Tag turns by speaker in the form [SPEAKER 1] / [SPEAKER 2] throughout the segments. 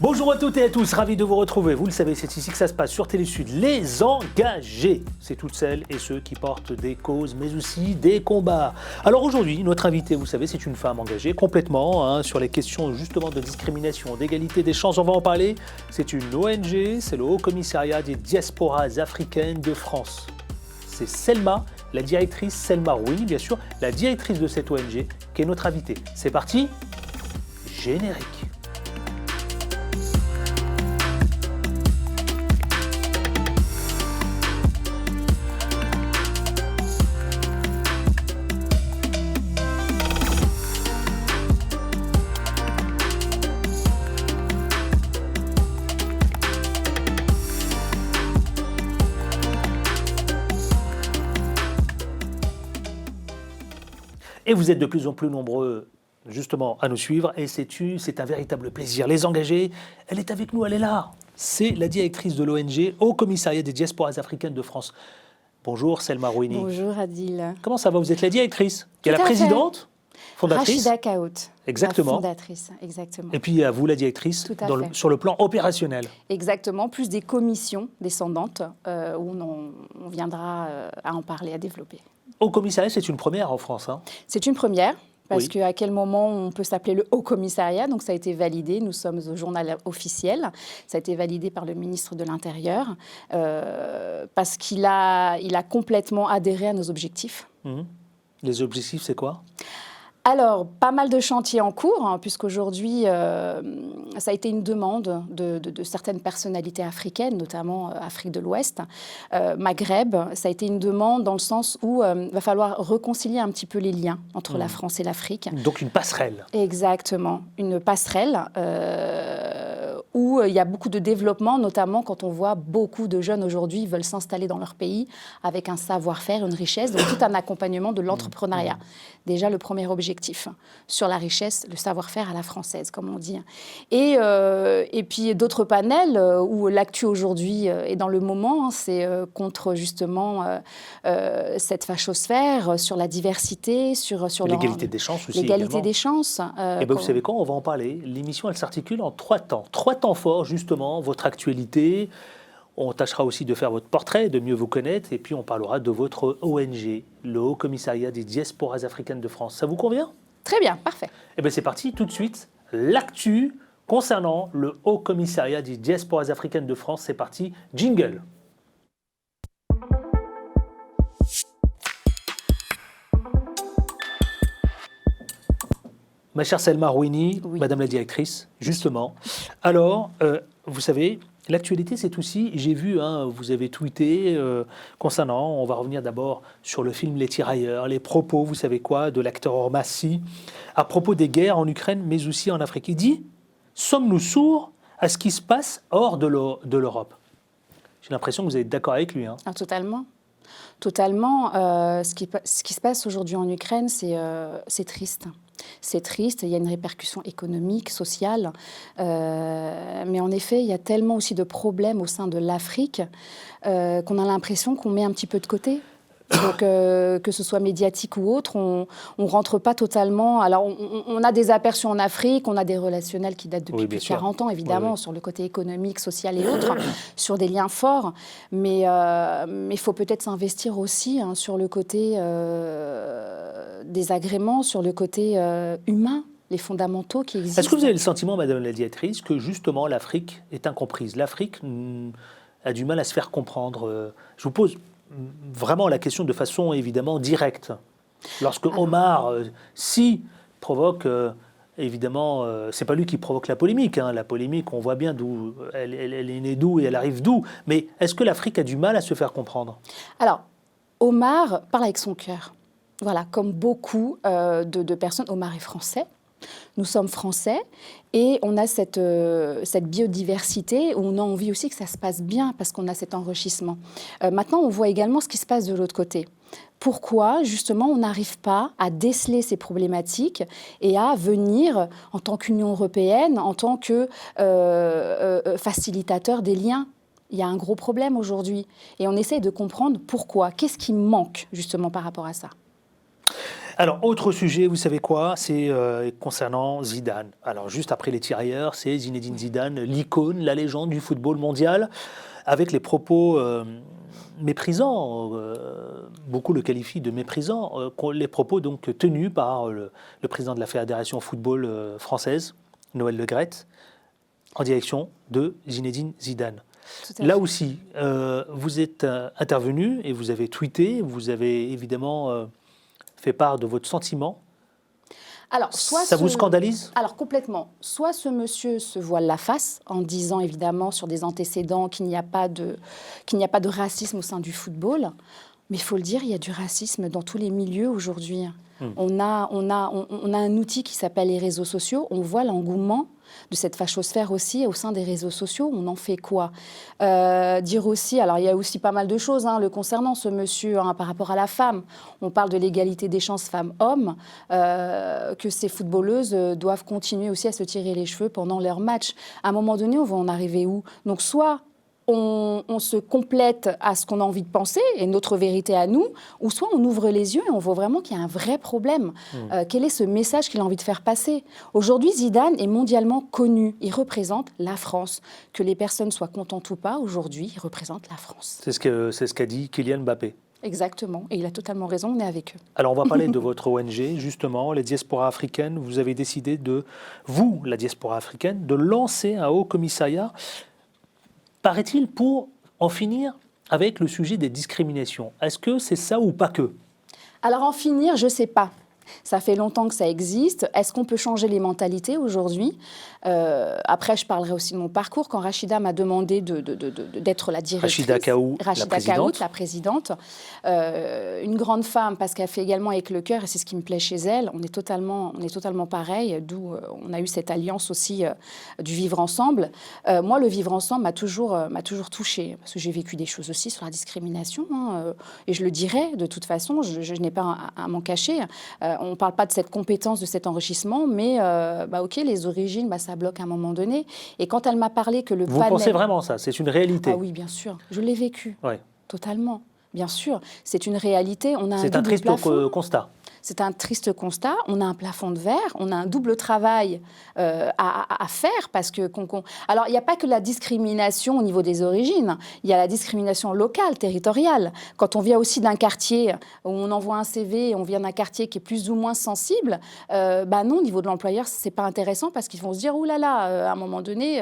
[SPEAKER 1] Bonjour à toutes et à tous, ravi de vous retrouver. Vous le savez, c'est ici que ça se passe sur Télésud. Les engagés, c'est toutes celles et ceux qui portent des causes, mais aussi des combats. Alors aujourd'hui, notre invitée, vous savez, c'est une femme engagée complètement sur les questions justement de discrimination, d'égalité des chances. On va en parler. C'est une ONG, c'est le Haut Commissariat des diasporas africaines de France. C'est Selma, la directrice Selma Rouini, bien sûr, la directrice de cette ONG, qui est notre invitée. C'est parti, générique. Et vous êtes de plus en plus nombreux, justement, à nous suivre. Et c'est un véritable plaisir. Les engagés, elle est avec nous, elle est là. C'est la directrice de l'ONG Haut Commissariat des diasporas africaines de France. Bonjour, Selma Rouini.
[SPEAKER 2] Bonjour, Adil.
[SPEAKER 1] Comment ça va? Vous êtes la directrice. Il y a la présidente, fondatrice.
[SPEAKER 2] Rachida Kaout.
[SPEAKER 1] Exactement.
[SPEAKER 2] La fondatrice, exactement.
[SPEAKER 1] Et puis, il y a vous, la directrice, sur le plan opérationnel.
[SPEAKER 2] Exactement, plus des commissions descendantes où on viendra à en parler, à développer.
[SPEAKER 1] Haut Commissariat, c'est une première en France.
[SPEAKER 2] C'est une première, parce
[SPEAKER 1] Oui.
[SPEAKER 2] qu'à quel moment on peut s'appeler le Haut Commissariat. Donc ça a été validé, nous sommes au journal officiel. Ça a été validé par le ministre de l'Intérieur, parce qu'il a complètement adhéré à nos objectifs.
[SPEAKER 1] Les objectifs, c'est quoi ?
[SPEAKER 2] Alors, pas mal de chantiers en cours, puisqu'aujourd'hui, ça a été une demande de certaines personnalités africaines, notamment Afrique de l'Ouest, Maghreb. Ça a été une demande dans le sens où il va falloir réconcilier un petit peu les liens entre la France et l'Afrique.
[SPEAKER 1] Donc une passerelle.
[SPEAKER 2] Exactement, une passerelle où il y a beaucoup de développement, notamment quand on voit beaucoup de jeunes aujourd'hui veulent s'installer dans leur pays avec un savoir-faire, une richesse, donc tout un accompagnement de l'entrepreneuriat. Déjà, le premier objectif sur la richesse, le savoir-faire à la française, comme on dit. Et puis d'autres panels où l'actu aujourd'hui est dans le moment, c'est contre justement cette fachosphère, sur la diversité, sur
[SPEAKER 1] l'égalité des chances aussi.
[SPEAKER 2] L'égalité des chances.
[SPEAKER 1] Et vous savez quoi, on va en parler. L'émission, elle s'articule en 3 temps. 3 temps forts, justement, votre actualité. On tâchera aussi de faire votre portrait, de mieux vous connaître, et puis on parlera de votre ONG, le Haut Commissariat des diasporas africaines de France. Ça vous convient ?
[SPEAKER 2] Très bien, parfait.
[SPEAKER 1] Eh bien c'est parti, tout de suite, l'actu concernant le Haut Commissariat des diasporas africaines de France. C'est parti, jingle. Ma chère Selma Rouini,
[SPEAKER 2] Oui.
[SPEAKER 1] Madame la directrice, justement. Alors, vous savez, l'actualité, c'est aussi, j'ai vu, vous avez tweeté concernant, on va revenir d'abord sur le film Les Tirailleurs, les propos, vous savez quoi, de l'acteur Omar Sy, à propos des guerres en Ukraine, mais aussi en Afrique. Il dit, sommes-nous sourds à ce qui se passe hors de l'Europe? J'ai l'impression que vous êtes d'accord avec lui.
[SPEAKER 2] Ah, totalement. Totalement. Ce qui se passe aujourd'hui en Ukraine, c'est triste. C'est triste, il y a une répercussion économique, sociale, mais en effet, il y a tellement aussi de problèmes au sein de l'Afrique qu'on a l'impression qu'on met un petit peu de côté. Donc, que ce soit médiatique ou autre, on ne rentre pas totalement. Alors, on a des aperçus en Afrique, on a des relationnels qui datent depuis plus de 40 ans, évidemment, sur le côté économique, social et autres, sur des liens forts. Mais il faut peut-être s'investir aussi sur le côté des agréments, sur le côté humain, les fondamentaux qui existent.
[SPEAKER 1] Est-ce que vous avez le sentiment, Madame la directrice, que justement l'Afrique est incomprise? L'Afrique a du mal à se faire comprendre. Je vous pose vraiment la question de façon évidemment directe. Lorsque Omar Sy provoque, évidemment, c'est pas lui qui provoque la polémique. La polémique, on voit bien d'où elle est née d'où et elle arrive d'où. Mais est-ce que l'Afrique a du mal à se faire comprendre?
[SPEAKER 2] Alors, Omar parle avec son cœur. Voilà, comme beaucoup de personnes, Omar est français. Nous sommes français et on a cette biodiversité où on a envie aussi que ça se passe bien parce qu'on a cet enrichissement. Maintenant, on voit également ce qui se passe de l'autre côté. Pourquoi, justement, on n'arrive pas à déceler ces problématiques et à venir, en tant qu'Union européenne, en tant que facilitateur des liens? Il y a un gros problème aujourd'hui et on essaie de comprendre pourquoi. Qu'est-ce qui manque, justement, par rapport à ça?
[SPEAKER 1] Alors, autre sujet, vous savez quoi? C'est concernant Zidane. Alors, juste après les tirailleurs, c'est Zinedine Zidane, l'icône, la légende du football mondial, avec les propos méprisants, beaucoup le qualifient de méprisants, les propos donc tenus par le président de la Fédération football française, Noël Le Graët, en direction de Zinedine Zidane. Là aussi, vous êtes intervenu et vous avez tweeté, vous avez évidemment fait part de votre sentiment.
[SPEAKER 2] Alors,
[SPEAKER 1] ça vous scandalise?
[SPEAKER 2] Alors complètement. Soit ce monsieur se voile la face en disant évidemment sur des antécédents qu'il n'y a pas de racisme au sein du football. Mais il faut le dire, il y a du racisme dans tous les milieux aujourd'hui. On a un outil qui s'appelle les réseaux sociaux. On voit l'engouement de cette fachosphère aussi au sein des réseaux sociaux. On en fait quoi? Dire aussi, alors il y a aussi pas mal de choses le concernant ce monsieur par rapport à la femme. On parle de l'égalité des chances femmes-hommes, que ces footballeuses doivent continuer aussi à se tirer les cheveux pendant leur match. À un moment donné, on va en arriver où? Donc soit on se complète à ce qu'on a envie de penser et notre vérité à nous, ou soit on ouvre les yeux et on voit vraiment qu'il y a un vrai problème. Quel est ce message qu'il a envie de faire passer? Aujourd'hui, Zidane est mondialement connu. Il représente la France. Que les personnes soient contentes ou pas, aujourd'hui, il représente la France.
[SPEAKER 1] C'est ce qu'a dit Kylian Mbappé.
[SPEAKER 2] Exactement, et il a totalement raison, on est avec eux.
[SPEAKER 1] Alors on va parler de votre ONG, justement, les diasporas africaines. Vous avez décidé vous, la diaspora africaine, de lancer un haut commissariat, paraît-il, pour en finir avec le sujet des discriminations. Est-ce que c'est ça ou pas que?
[SPEAKER 2] Alors en finir, je ne sais pas. Ça fait longtemps que ça existe. Est-ce qu'on peut changer les mentalités aujourd'hui? Après, je parlerai aussi de mon parcours. Quand Rachida m'a demandé d'être la directrice.
[SPEAKER 1] Rachida Kaout,
[SPEAKER 2] la présidente. Une grande femme, parce qu'elle fait également avec le cœur, et c'est ce qui me plaît chez elle. On est totalement pareil, d'où on a eu cette alliance aussi du vivre ensemble. Moi, le vivre ensemble m'a toujours touchée, parce que j'ai vécu des choses aussi sur la discrimination. Et je le dirais, de toute façon, je n'ai pas à m'en cacher. On ne parle pas de cette compétence, de cet enrichissement, mais ok, les origines, ça bloque à un moment donné. Et quand elle m'a parlé que le
[SPEAKER 1] panel... Vous pensez vraiment ça? C'est une réalité?
[SPEAKER 2] Ah oui, bien sûr. Je l'ai vécu.
[SPEAKER 1] Ouais.
[SPEAKER 2] Totalement. Bien sûr. C'est une réalité.
[SPEAKER 1] C'est un triste constat.
[SPEAKER 2] C'est un triste constat. On a un plafond de verre, on a un double travail à faire parce que... Alors, il n'y a pas que la discrimination au niveau des origines. Il y a la discrimination locale, territoriale. Quand on vient aussi d'un quartier où on envoie un CV et on vient d'un quartier qui est plus ou moins sensible, non, au niveau de l'employeur, ce n'est pas intéressant parce qu'ils vont se dire, ouh là là, à un moment donné,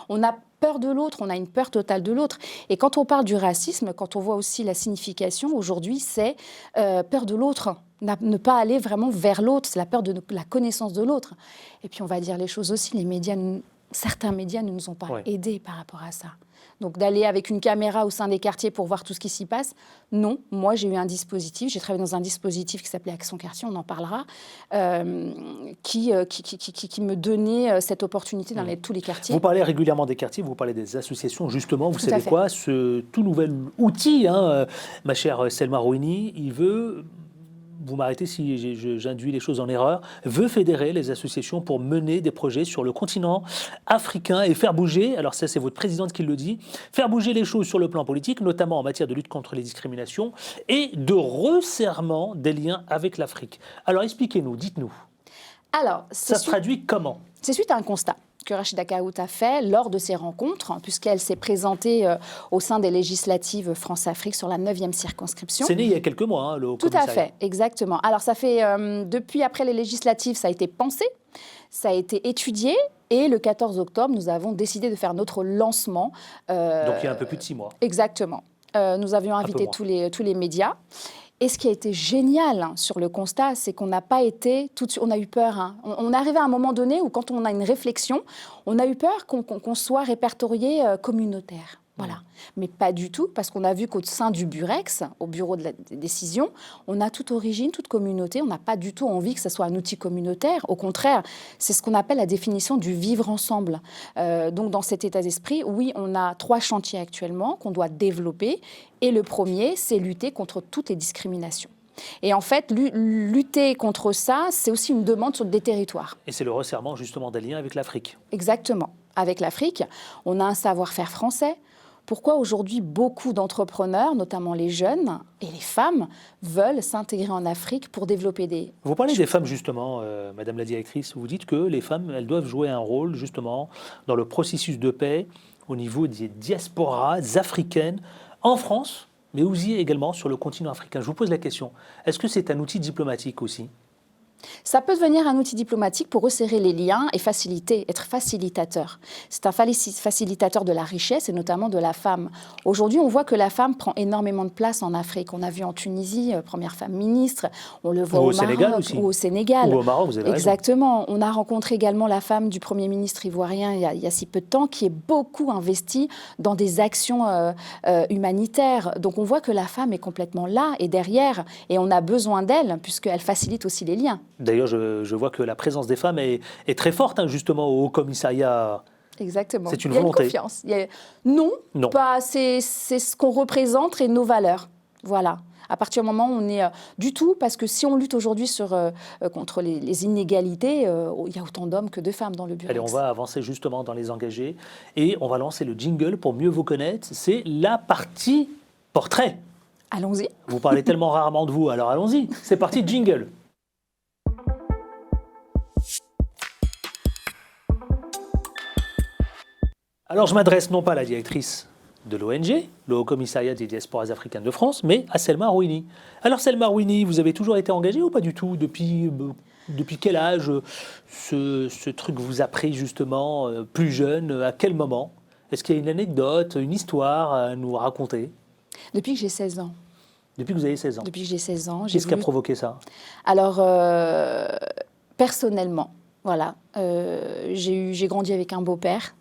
[SPEAKER 2] on a peur de l'autre, on a une peur totale de l'autre. Et quand on parle du racisme, quand on voit aussi la signification, aujourd'hui, c'est peur de l'autre. Ne pas aller vraiment vers l'autre, c'est la peur de la connaissance de l'autre. Et puis on va dire les choses aussi, certains médias ne nous ont pas aidés par rapport à ça. Donc d'aller avec une caméra au sein des quartiers pour voir tout ce qui s'y passe, non. Moi, j'ai eu un dispositif, j'ai travaillé dans un dispositif qui s'appelait Action Quartier, on en parlera, qui me donnait cette opportunité dans tous les quartiers.
[SPEAKER 1] Vous parlez régulièrement des quartiers, vous parlez des associations, justement. Vous savez quoi? Ce tout nouvel outil, ma chère Selma Rouini, il veut... Vous m'arrêtez si j'induis les choses en erreur, veut fédérer les associations pour mener des projets sur le continent africain et faire bouger, alors ça c'est votre présidente qui le dit, faire bouger les choses sur le plan politique, notamment en matière de lutte contre les discriminations et de resserrement des liens avec l'Afrique. Alors expliquez-nous, dites-nous.
[SPEAKER 2] Alors,
[SPEAKER 1] ça se traduit comment?
[SPEAKER 2] C'est suite à un constat que Rachida Kaout a fait lors de ces rencontres, puisqu'elle s'est présentée au sein des législatives France-Afrique sur la 9e circonscription.
[SPEAKER 1] C'est né il y a quelques mois, le
[SPEAKER 2] Tout à fait, exactement. Alors ça fait, depuis après les législatives, ça a été pensé, ça a été étudié, et le 14 octobre, nous avons décidé de faire notre lancement.
[SPEAKER 1] Donc il y a un peu plus de 6 mois.
[SPEAKER 2] Exactement. Nous avions invité tous les médias. Et ce qui a été génial sur le constat, c'est qu'on n'a pas été tout de suite, on a eu peur. On est arrivé à un moment donné où, quand on a une réflexion, on a eu peur qu'on soit répertorié communautaire. Voilà. Mais pas du tout, parce qu'on a vu qu'au sein du Burex, au bureau de la décision, on a toute origine, toute communauté. On n'a pas du tout envie que ce soit un outil communautaire. Au contraire, c'est ce qu'on appelle la définition du vivre ensemble. Donc, dans cet état d'esprit, oui, on a 3 chantiers actuellement qu'on doit développer. Et le premier, c'est lutter contre toutes les discriminations. Et en fait, lutter contre ça, c'est aussi une demande sur des territoires.
[SPEAKER 1] Et c'est le resserrement justement des liens avec l'Afrique.
[SPEAKER 2] Exactement. Avec l'Afrique, on a un savoir-faire français. pourquoi aujourd'hui beaucoup d'entrepreneurs, notamment les jeunes et les femmes, veulent s'intégrer en Afrique pour développer des...
[SPEAKER 1] Vous parlez des femmes justement, Madame la directrice, vous dites que les femmes, elles doivent jouer un rôle justement dans le processus de paix au niveau des diasporas africaines en France, mais aussi également sur le continent africain. Je vous pose la question, est-ce que c'est un outil diplomatique aussi ?
[SPEAKER 2] Ça peut devenir un outil diplomatique pour resserrer les liens et être facilitateur. C'est un facilitateur de la richesse et notamment de la femme. Aujourd'hui, on voit que la femme prend énormément de place en Afrique. On a vu en Tunisie, première femme ministre, on le voit au Maroc ou au Sénégal.
[SPEAKER 1] Ou au Maroc, vous avez raison.
[SPEAKER 2] Exactement. On a rencontré également la femme du Premier ministre ivoirien il y a si peu de temps, qui est beaucoup investie dans des actions humanitaires. Donc on voit que la femme est complètement là et derrière, et on a besoin d'elle, puisqu'elle facilite aussi les liens.
[SPEAKER 1] D'ailleurs, je vois que la présence des femmes est très forte, hein, justement, au Haut-Commissariat.
[SPEAKER 2] Exactement.
[SPEAKER 1] C'est une volonté.
[SPEAKER 2] Il y a une confiance. Non. Pas, c'est ce qu'on représente et nos valeurs. Voilà. À partir du moment où on est du tout, parce que si on lutte aujourd'hui contre les inégalités, il y a autant d'hommes que de femmes dans le bureau.
[SPEAKER 1] Allez, on va avancer justement dans les engagés et on va lancer le jingle pour mieux vous connaître. C'est la partie portrait.
[SPEAKER 2] Allons-y.
[SPEAKER 1] Vous parlez tellement rarement de vous, alors allons-y. C'est parti, jingle. Alors, je m'adresse non pas à la directrice de l'ONG, le Haut Commissariat des diasporas africaines de France, mais à Selma Rouini. Alors, Selma Rouini, vous avez toujours été engagée ou pas du tout ? Depuis quel âge ce truc vous a pris justement plus jeune ? À quel moment ? Est-ce qu'il y a une anecdote, une histoire à nous raconter ?
[SPEAKER 2] Depuis que j'ai 16 ans.
[SPEAKER 1] Depuis que vous avez 16 ans ?
[SPEAKER 2] Depuis que j'ai 16 ans.
[SPEAKER 1] Qu'est-ce qui a provoqué ça ?
[SPEAKER 2] Alors, personnellement, voilà, j'ai grandi avec un beau-père.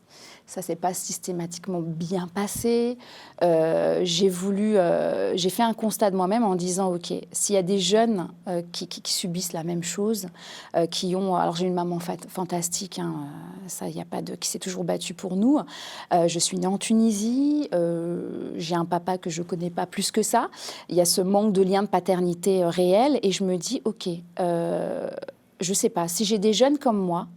[SPEAKER 2] Ça ne s'est pas systématiquement bien passé. J'ai fait un constat de moi-même en disant, OK, s'il y a des jeunes qui subissent la même chose, alors j'ai une maman fantastique, hein, ça, y a pas qui s'est toujours battue pour nous. Je suis née en Tunisie, j'ai un papa que je ne connais pas plus que ça. Il y a ce manque de lien de paternité réel et je me dis, OK, je ne sais pas, si j'ai des jeunes comme moi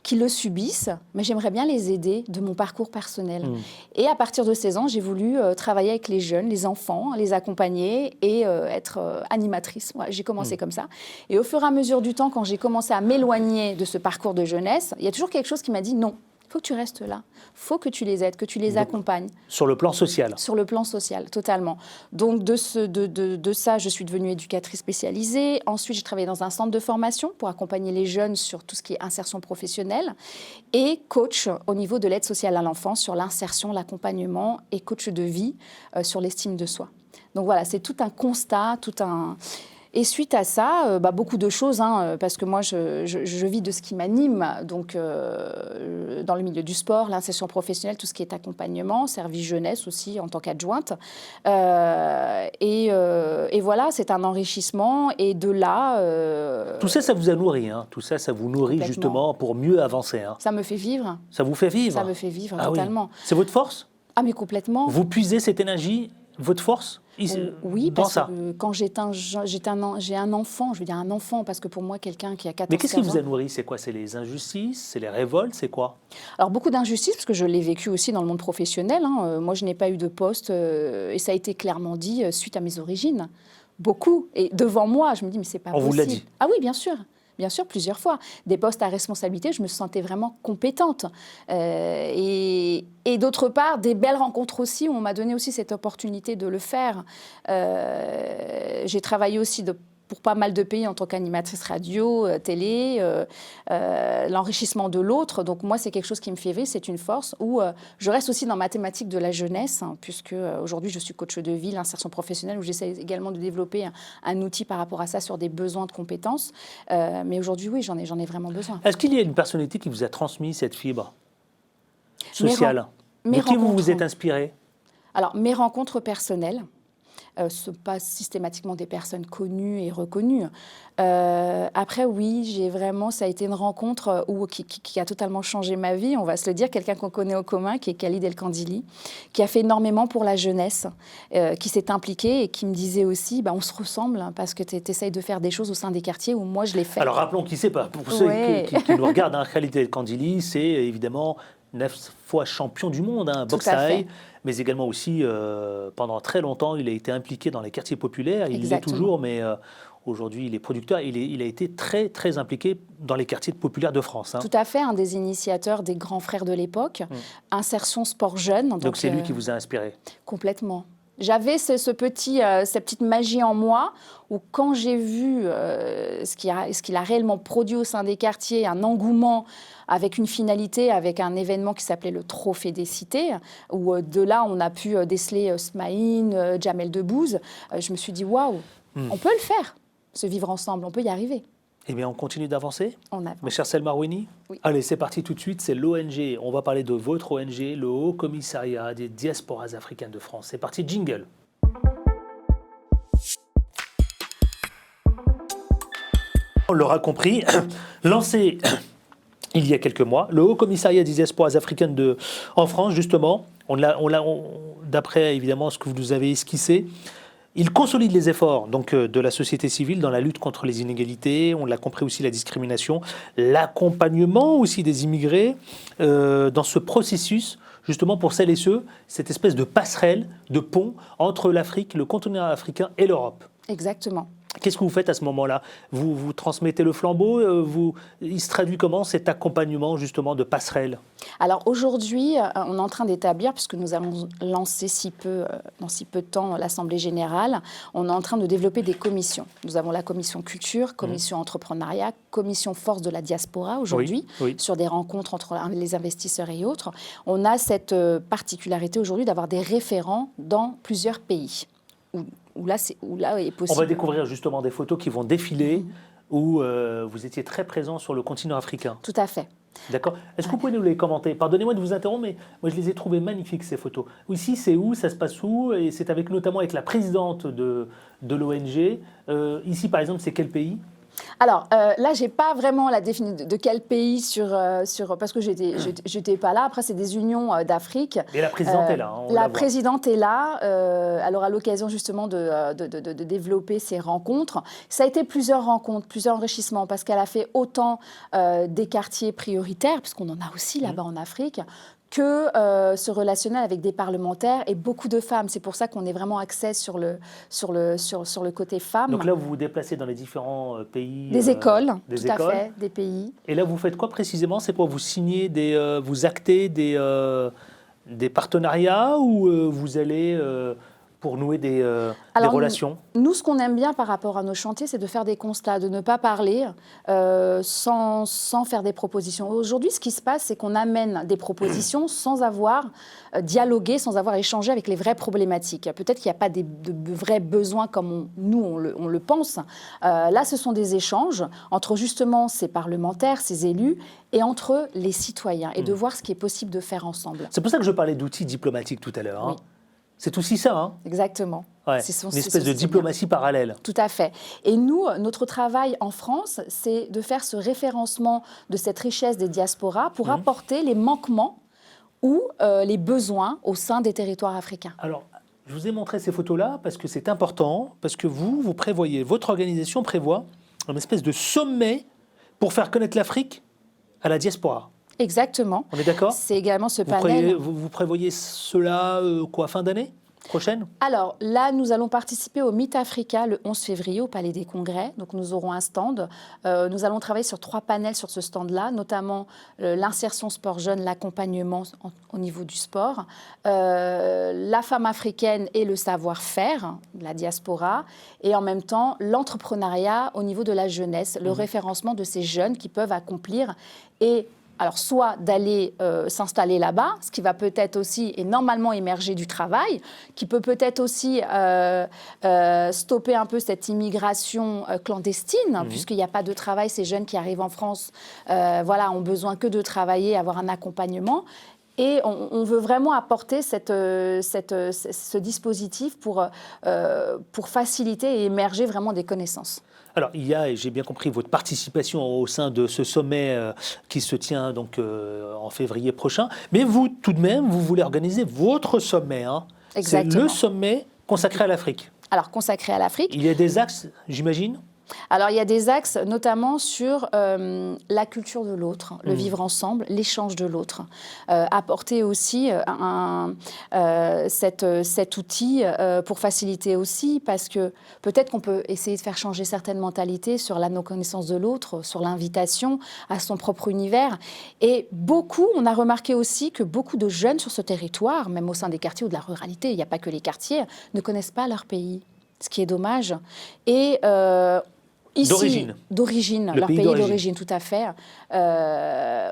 [SPEAKER 2] qui le subissent, mais j'aimerais bien les aider de mon parcours personnel. Et à partir de 16 ans, j'ai voulu travailler avec les jeunes, les enfants, les accompagner et être animatrice. Voilà, j'ai commencé comme ça. Et au fur et à mesure du temps, quand j'ai commencé à m'éloigner de ce parcours de jeunesse, il y a toujours quelque chose qui m'a dit non. Il faut que tu restes là, il faut que tu les aides, que tu les accompagnes.
[SPEAKER 1] Sur le plan social ?
[SPEAKER 2] Sur le plan social, totalement. Donc de ça, je suis devenue éducatrice spécialisée. Ensuite, j'ai travaillé dans un centre de formation pour accompagner les jeunes sur tout ce qui est insertion professionnelle et coach au niveau de l'aide sociale à l'enfance sur l'insertion, l'accompagnement et coach de vie sur l'estime de soi. Donc voilà, c'est tout un constat, Et suite à ça, beaucoup de choses, hein, parce que moi, je vis de ce qui m'anime, donc dans le milieu du sport, l'insertion professionnelle, tout ce qui est accompagnement, service jeunesse aussi en tant qu'adjointe. Et voilà, c'est un enrichissement. Et de là...
[SPEAKER 1] Tout ça, ça vous a nourri, hein. Tout ça, ça vous nourrit justement pour mieux avancer. Hein.
[SPEAKER 2] Ça me fait vivre.
[SPEAKER 1] Ça vous fait vivre ?
[SPEAKER 2] Ça me fait vivre, totalement.
[SPEAKER 1] Oui. C'est votre force ?
[SPEAKER 2] Ah, mais complètement.
[SPEAKER 1] Vous puisez cette énergie, votre force
[SPEAKER 2] oui,
[SPEAKER 1] dans
[SPEAKER 2] parce
[SPEAKER 1] ça.
[SPEAKER 2] que quand j'ai un enfant, je veux dire un enfant, parce que pour moi, quelqu'un qui a 14 ans...
[SPEAKER 1] Mais qu'est-ce qui vous a nourri ? C'est quoi ? C'est les injustices ? C'est les révoltes ? C'est quoi ?
[SPEAKER 2] Alors, beaucoup d'injustices, parce que je l'ai vécu aussi dans le monde professionnel. Hein. Moi, je n'ai pas eu de poste, et ça a été clairement dit suite à mes origines. Beaucoup. Et devant moi, je me dis, mais c'est pas possible.
[SPEAKER 1] On vous l'a dit ?
[SPEAKER 2] Ah oui, bien sûr. Bien sûr, plusieurs fois. Des postes à responsabilité, je me sentais vraiment compétente. Et d'autre part, des belles rencontres aussi, où on m'a donné aussi cette opportunité de le faire. J'ai travaillé aussi pour pas mal de pays en tant qu'animatrice radio, télé, l'enrichissement de l'autre. Donc moi, c'est quelque chose qui me fait vivre, c'est une force où je reste aussi dans ma thématique de la jeunesse, hein, puisque aujourd'hui, je suis coach de vie, l'insertion professionnelle, où j'essaie également de développer un outil par rapport à ça sur des besoins de compétences. Mais aujourd'hui, oui, j'en ai vraiment besoin.
[SPEAKER 1] Est-ce qu'il y a une personnalité qui vous a transmis cette fibre sociale ? De qui vous vous êtes inspiré ?
[SPEAKER 2] Alors, mes rencontres personnelles, ce ne sont pas systématiquement des personnes connues et reconnues. Après, oui, ça a été une rencontre qui a totalement changé ma vie, on va se le dire, quelqu'un qu'on connaît au commun, qui est Khalid El Kandili, qui a fait énormément pour la jeunesse, qui s'est impliqué et qui me disait aussi, on se ressemble, hein, parce que tu essayes de faire des choses au sein des quartiers où moi je l'ai fait.
[SPEAKER 1] Alors rappelons qui c'est pas, pour ceux qui nous regardent, hein, Khalid El Kandili, c'est évidemment 9 fois champion du monde, hein,
[SPEAKER 2] Tout
[SPEAKER 1] boxe
[SPEAKER 2] à
[SPEAKER 1] thaï,
[SPEAKER 2] fait.
[SPEAKER 1] mais également aussi, pendant très longtemps, il a été impliqué dans les quartiers populaires. Il l'est
[SPEAKER 2] Exactement.
[SPEAKER 1] toujours, mais aujourd'hui, il est producteur. Il a été très, très impliqué dans les quartiers populaires de France, hein.
[SPEAKER 2] Tout à fait, un des initiateurs des grands frères de l'époque, Insertion Sport Jeune.
[SPEAKER 1] Donc c'est lui qui vous a inspiré.
[SPEAKER 2] Complètement. J'avais cette petite magie en moi où quand j'ai vu ce qu'il a réellement produit au sein des quartiers, un engouement avec une finalité, avec un événement qui s'appelait le Trophée des Cités, où de là on a pu déceler Smaïn, Jamel Debbouze, je me suis dit waouh, on peut le faire, se vivre ensemble, on peut y arriver.
[SPEAKER 1] Eh bien, on continue d'avancer.
[SPEAKER 2] On avance.
[SPEAKER 1] Mes chers Selma Rouini.
[SPEAKER 2] Oui.
[SPEAKER 1] Allez, c'est parti tout de suite. C'est l'ONG. On va parler de votre ONG, le Haut Commissariat des Diasporas Africaines de France. C'est parti, jingle. On l'aura compris, lancé il y a quelques mois, le Haut Commissariat des Diasporas Africaines en France, justement, d'après évidemment ce que vous nous avez esquissé, il consolide les efforts donc, de la société civile dans la lutte contre les inégalités, on l'a compris aussi, la discrimination, l'accompagnement aussi des immigrés dans ce processus, justement pour celles et ceux, cette espèce de passerelle, de pont entre l'Afrique, le continent africain et l'Europe.
[SPEAKER 2] Exactement.
[SPEAKER 1] Qu'est-ce que vous faites à ce moment-là ? Vous transmettez le flambeau, il se traduit comment cet accompagnement justement de passerelle ?
[SPEAKER 2] Alors aujourd'hui, on est en train d'établir, puisque nous allons lancer dans si peu de temps l'Assemblée générale, on est en train de développer des commissions. Nous avons la commission culture, commission entrepreneuriat, commission force de la diaspora aujourd'hui,
[SPEAKER 1] oui.
[SPEAKER 2] sur des rencontres entre les investisseurs et autres. On a cette particularité aujourd'hui d'avoir des référents dans plusieurs pays. Où là est possible.
[SPEAKER 1] On va découvrir justement des photos qui vont défiler où vous étiez très présent sur le continent africain.
[SPEAKER 2] Tout à fait.
[SPEAKER 1] D'accord. Est-ce que vous pouvez nous les commenter ? Pardonnez-moi de vous interrompre, mais moi je les ai trouvées magnifiques ces photos. Ici, c'est où ? Ça se passe où ? Et c'est notamment avec la présidente de l'ONG. Ici, par exemple, c'est quel pays ?
[SPEAKER 2] Alors là, j'ai pas vraiment la définition de quel pays parce que j'étais pas là. Après, c'est des unions d'Afrique.
[SPEAKER 1] Et la présidente est là.
[SPEAKER 2] La présidente est là. Alors à l'occasion justement de développer ces rencontres, ça a été plusieurs rencontres, plusieurs enrichissements, parce qu'elle a fait autant des quartiers prioritaires, puisqu'on en a aussi là-bas en Afrique, que se relationner avec des parlementaires et beaucoup de femmes. C'est pour ça qu'on est vraiment axé sur le côté femmes.
[SPEAKER 1] Donc là, vous vous déplacez dans les différents pays.
[SPEAKER 2] Des écoles,
[SPEAKER 1] tout
[SPEAKER 2] à fait, des pays.
[SPEAKER 1] Et là, vous faites quoi précisément ? C'est pour vous signer vous acter des partenariats ou vous allez pour nouer des relations ?
[SPEAKER 2] Nous, ce qu'on aime bien par rapport à nos chantiers, c'est de faire des constats, de ne pas parler sans faire des propositions. Aujourd'hui, ce qui se passe, c'est qu'on amène des propositions sans avoir dialogué, sans avoir échangé avec les vraies problématiques. Peut-être qu'il n'y a pas de vrais besoins comme on le pense. Là, ce sont des échanges entre justement ces parlementaires, ces élus, et entre les citoyens, et de voir ce qui est possible de faire ensemble.
[SPEAKER 1] C'est pour ça que je parlais d'outils diplomatiques tout à l'heure. Hein.
[SPEAKER 2] Oui.
[SPEAKER 1] C'est aussi ça, hein ?
[SPEAKER 2] Exactement.
[SPEAKER 1] Ouais, une espèce de diplomatie parallèle.
[SPEAKER 2] Tout à fait. Et nous, notre travail en France, c'est de faire ce référencement de cette richesse des diasporas pour apporter les manquements ou les besoins au sein des territoires africains.
[SPEAKER 1] Alors, je vous ai montré ces photos-là parce que c'est important, parce que vous prévoyez, votre organisation prévoit une espèce de sommet pour faire connaître l'Afrique à la diaspora.
[SPEAKER 2] Exactement.
[SPEAKER 1] On est d'accord ?
[SPEAKER 2] C'est également ce panel.
[SPEAKER 1] Vous prévoyez cela, fin d'année prochaine ?
[SPEAKER 2] Alors là, nous allons participer au Meet Africa le 11 février au Palais des Congrès. Donc nous aurons un stand. Nous allons travailler sur 3 panels sur ce stand-là, notamment l'insertion sport jeune, l'accompagnement au niveau du sport, la femme africaine et le savoir-faire, la diaspora, et en même temps l'entrepreneuriat au niveau de la jeunesse, le référencement de ces jeunes qui peuvent accomplir alors, soit d'aller s'installer là-bas, ce qui va peut-être aussi et normalement émerger du travail, qui peut peut-être aussi stopper un peu cette immigration clandestine, puisqu'il n'y a pas de travail. Ces jeunes qui arrivent en France ont besoin que de travailler, avoir un accompagnement. Et on veut vraiment apporter ce dispositif pour faciliter et émerger vraiment des connaissances.
[SPEAKER 1] Alors, il y a, et j'ai bien compris, votre participation au sein de ce sommet qui se tient donc en février prochain. Mais vous, tout de même, vous voulez organiser votre sommet. Hein.
[SPEAKER 2] Exactement.
[SPEAKER 1] C'est le sommet consacré à l'Afrique.
[SPEAKER 2] Alors, consacré à l'Afrique.
[SPEAKER 1] Il y a des axes, j'imagine ?
[SPEAKER 2] Alors, il y a des axes, notamment sur la culture de l'autre, le vivre ensemble, l'échange de l'autre. Apporter aussi cet outil pour faciliter aussi, parce que peut-être qu'on peut essayer de faire changer certaines mentalités sur la non-connaissance de l'autre, sur l'invitation à son propre univers. Et on a remarqué aussi que beaucoup de jeunes sur ce territoire, même au sein des quartiers ou de la ruralité, il n'y a pas que les quartiers, ne connaissent pas leur pays, ce qui est dommage. Et ici, d'origine, leur pays d'origine, tout à fait.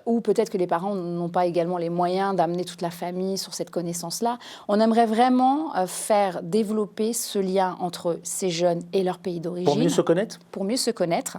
[SPEAKER 2] Ou peut-être que les parents n'ont pas également les moyens d'amener toute la famille sur cette connaissance-là. On aimerait vraiment faire développer ce lien entre ces jeunes et leur pays d'origine.
[SPEAKER 1] Pour mieux se connaître ?
[SPEAKER 2] Pour mieux se connaître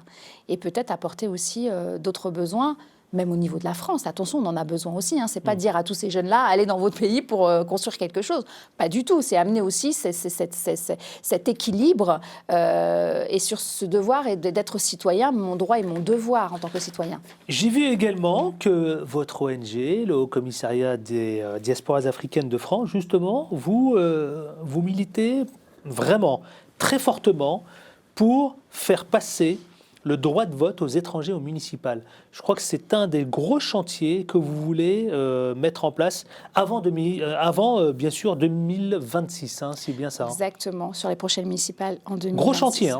[SPEAKER 2] et peut-être apporter aussi d'autres besoins. Même au niveau de la France, attention, on en a besoin aussi. Ce n'est pas dire à tous ces jeunes-là, allez dans votre pays pour construire quelque chose. Pas du tout. C'est amener aussi cet équilibre et sur ce devoir d'être citoyen, mon droit et mon devoir en tant que citoyen.
[SPEAKER 1] J'ai vu également que votre ONG, le Haut Commissariat des diasporas africaines de France, justement, vous militez vraiment très fortement pour faire passer le droit de vote aux étrangers au municipal. Je crois que c'est un des gros chantiers que vous voulez mettre en place avant bien sûr, 2026. C'est bien ça.
[SPEAKER 2] Exactement, sur les prochaines municipales en 2026.
[SPEAKER 1] Gros chantier.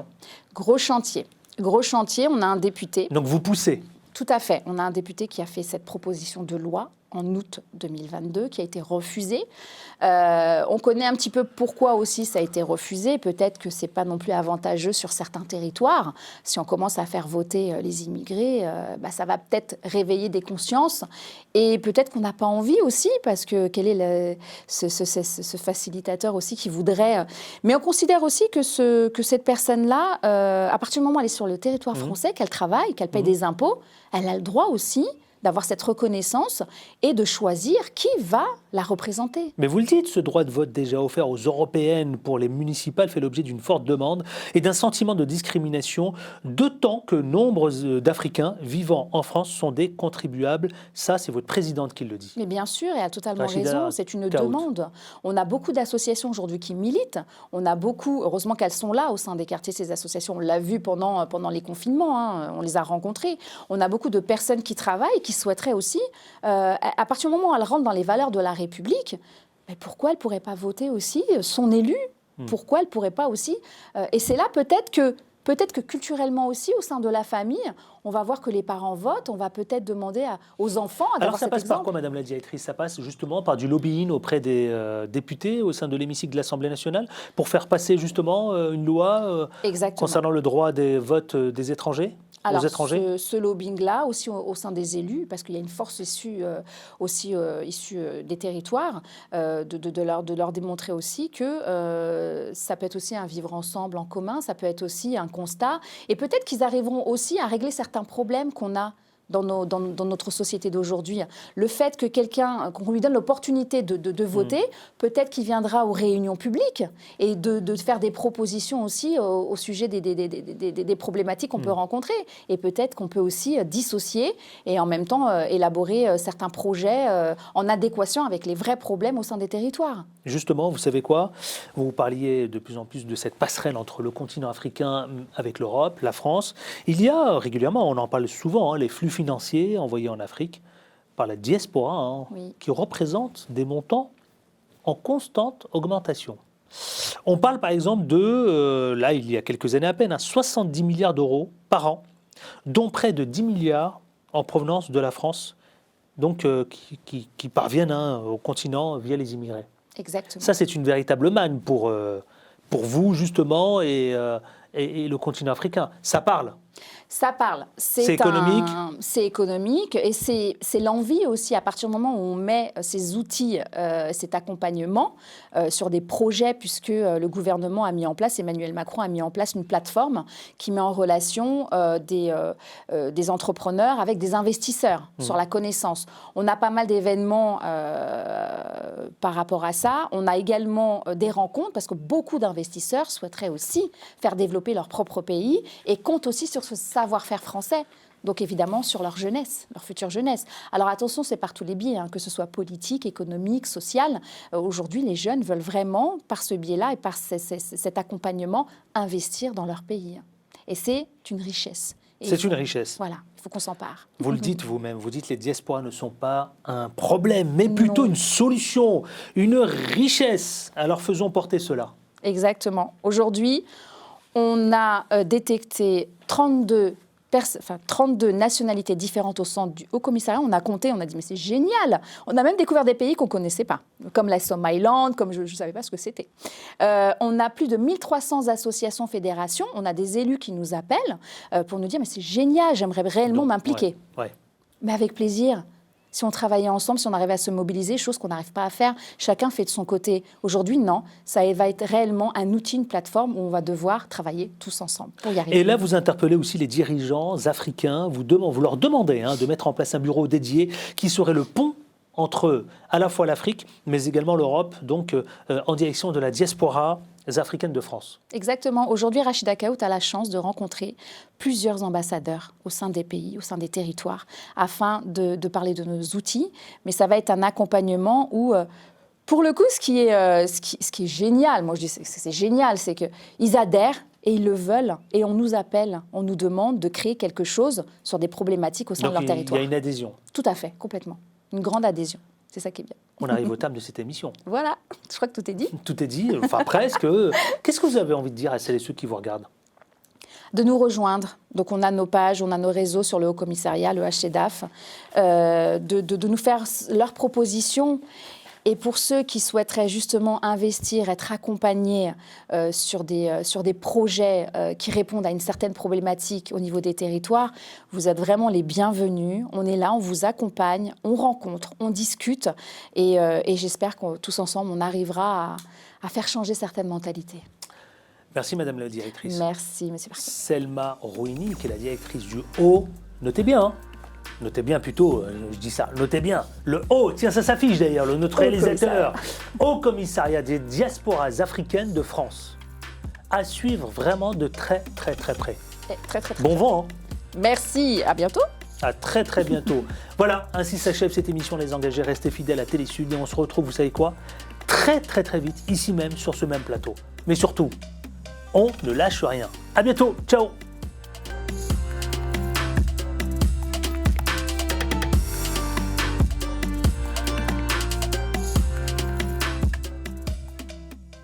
[SPEAKER 2] Gros chantier. Gros chantier, on a un député.
[SPEAKER 1] Donc vous poussez.
[SPEAKER 2] Tout à fait. On a un député qui a fait cette proposition de loi en août 2022, qui a été refusée. On connaît un petit peu pourquoi aussi ça a été refusé. Peut-être que ce n'est pas non plus avantageux sur certains territoires. Si on commence à faire voter les immigrés, ça va peut-être réveiller des consciences. Et peut-être qu'on n'a pas envie aussi, parce que quel est ce facilitateur aussi qui voudrait... Mais on considère aussi que cette personne-là, à partir du moment où elle est sur le territoire français, qu'elle travaille, qu'elle paye des impôts, elle a le droit aussi d'avoir cette reconnaissance et de choisir qui va la représenter.
[SPEAKER 1] Mais vous le dites, ce droit de vote déjà offert aux européennes pour les municipales fait l'objet d'une forte demande et d'un sentiment de discrimination, d'autant que nombre d'Africains vivant en France sont des contribuables. Ça, c'est votre présidente qui le dit.
[SPEAKER 2] Mais bien sûr, elle a totalement raison, c'est une demande. On a beaucoup d'associations aujourd'hui qui militent, on a beaucoup, heureusement qu'elles sont là au sein des quartiers, ces associations, on l'a vu pendant les confinements, on les a rencontrées. On a beaucoup de personnes qui travaillent, qui souhaiteraient aussi, à partir du moment où elles rentrent dans les valeurs de la République, mais pourquoi elle ne pourrait pas voter aussi son élu ? Pourquoi elle ne pourrait pas aussi et c'est là peut-être que culturellement aussi, au sein de la famille, on va voir que les parents votent, on va peut-être demander aux enfants d'avoir cet exemple.
[SPEAKER 1] Alors ça passe par quoi, Madame la Directrice ? Ça passe justement par du lobbying auprès des députés au sein de l'hémicycle de l'Assemblée nationale pour faire passer justement une loi concernant le droit des votes des étrangers ?
[SPEAKER 2] Alors, ce lobbying-là, aussi au sein des élus, parce qu'il y a une force issue des territoires, de leur démontrer aussi que ça peut être aussi un vivre ensemble en commun, ça peut être aussi un constat, et peut-être qu'ils arriveront aussi à régler certains problèmes qu'on a dans notre société d'aujourd'hui. Le fait qu'on lui donne l'opportunité de voter, peut-être qu'il viendra aux réunions publiques et de faire des propositions aussi au sujet des problématiques qu'on peut rencontrer. Et peut-être qu'on peut aussi dissocier et en même temps élaborer certains projets en adéquation avec les vrais problèmes au sein des territoires.
[SPEAKER 1] Justement, vous savez quoi ? Vous parliez de plus en plus de cette passerelle entre le continent africain avec l'Europe, la France. Il y a régulièrement, on en parle souvent, les flux financiers envoyés en Afrique par la diaspora, qui représentent des montants en constante augmentation. On parle par exemple là il y a quelques années à peine, 70 milliards d'euros par an, dont près de 10 milliards en provenance de la France, donc qui parviennent au continent via les immigrés.
[SPEAKER 2] Exactement.
[SPEAKER 1] Ça, c'est une véritable manne pour vous, justement, et le continent africain. Ça parle.
[SPEAKER 2] Ça parle.
[SPEAKER 1] C'est économique.
[SPEAKER 2] C'est économique et c'est l'envie aussi, à partir du moment où on met ces outils, cet accompagnement sur des projets, puisque le gouvernement a mis en place, Emmanuel Macron a mis en place une plateforme qui met en relation des entrepreneurs avec des investisseurs sur la connaissance. On a pas mal d'événements par rapport à ça. On a également des rencontres, parce que beaucoup d'investisseurs souhaiteraient aussi faire développer leur propre pays et comptent aussi sur ce savoir-faire français, donc évidemment sur leur jeunesse, leur future jeunesse. Alors attention, c'est par tous les biais, que ce soit politique, économique, social. Aujourd'hui, les jeunes veulent vraiment, par ce biais-là et par cet accompagnement, investir dans leur pays. Et c'est une richesse.
[SPEAKER 1] C'est une richesse.
[SPEAKER 2] Voilà, il faut qu'on s'empare.
[SPEAKER 1] Vous le dites vous-même, vous dites que les diasporas ne sont pas un problème, mais plutôt une solution, une richesse. Alors faisons porter cela.
[SPEAKER 2] Exactement. Aujourd'hui, on a détecté 32 nationalités différentes au sein du Haut Commissariat. On a compté, on a dit mais c'est génial. On a même découvert des pays qu'on ne connaissait pas, comme la Somaliland, comme je ne savais pas ce que c'était. On a plus de 1300 associations, fédérations. On a des élus qui nous appellent pour nous dire mais c'est génial, j'aimerais réellement m'impliquer.
[SPEAKER 1] Ouais.
[SPEAKER 2] Mais avec plaisir. Si on travaillait ensemble, si on arrivait à se mobiliser, chose qu'on n'arrive pas à faire, chacun fait de son côté. Aujourd'hui, non, ça va être réellement un outil, une plateforme où on va devoir travailler tous ensemble pour y arriver.
[SPEAKER 1] Et là, vous interpellez aussi les dirigeants africains, vous leur demandez de mettre en place un bureau dédié qui serait le pont entre à la fois l'Afrique, mais également l'Europe, donc en direction de la diaspora africaine de France.
[SPEAKER 2] Exactement. Aujourd'hui, Rachida Kaout a la chance de rencontrer plusieurs ambassadeurs au sein des pays, au sein des territoires, afin de parler de nos outils. Mais ça va être un accompagnement où, pour le coup, ce qui est génial, moi je dis que c'est génial, c'est qu'ils adhèrent et ils le veulent, et on nous appelle, on nous demande de créer quelque chose sur des problématiques au sein de leur territoire.
[SPEAKER 1] Il y a une adhésion.
[SPEAKER 2] Tout à fait, complètement. Une grande adhésion. C'est ça qui est bien.
[SPEAKER 1] On arrive au terme de cette émission.
[SPEAKER 2] Voilà, je crois que tout est dit.
[SPEAKER 1] Tout est dit, enfin presque. Qu'est-ce que vous avez envie de dire à celles et ceux qui vous regardent ?
[SPEAKER 2] De nous rejoindre. Donc on a nos pages, on a nos réseaux sur le Haut Commissariat, le HCDAF, de nous faire leurs propositions. Et pour ceux qui souhaiteraient justement investir, être accompagnés sur des projets qui répondent à une certaine problématique au niveau des territoires, vous êtes vraiment les bienvenus. On est là, on vous accompagne, on rencontre, on discute. Et j'espère que tous ensemble, on arrivera à faire changer certaines mentalités.
[SPEAKER 1] Merci Madame la Directrice.
[SPEAKER 2] Merci Monsieur Parquet.
[SPEAKER 1] Selma Rouini, qui est la directrice du Haut, notez bien, notez bien plutôt, je dis ça, notez bien, le Haut, tiens ça s'affiche d'ailleurs, notre réalisateur, Haut Commissariat des diasporas africaines de France. À suivre vraiment de très très très près.
[SPEAKER 2] Très.
[SPEAKER 1] Bon vent.
[SPEAKER 2] Merci, à bientôt.
[SPEAKER 1] À très très bientôt. Voilà, ainsi s'achève cette émission Les Engagés. Restez fidèles à Télésud et on se retrouve, vous savez quoi, très très très vite, ici même, sur ce même plateau. Mais surtout, on ne lâche rien. À bientôt, ciao.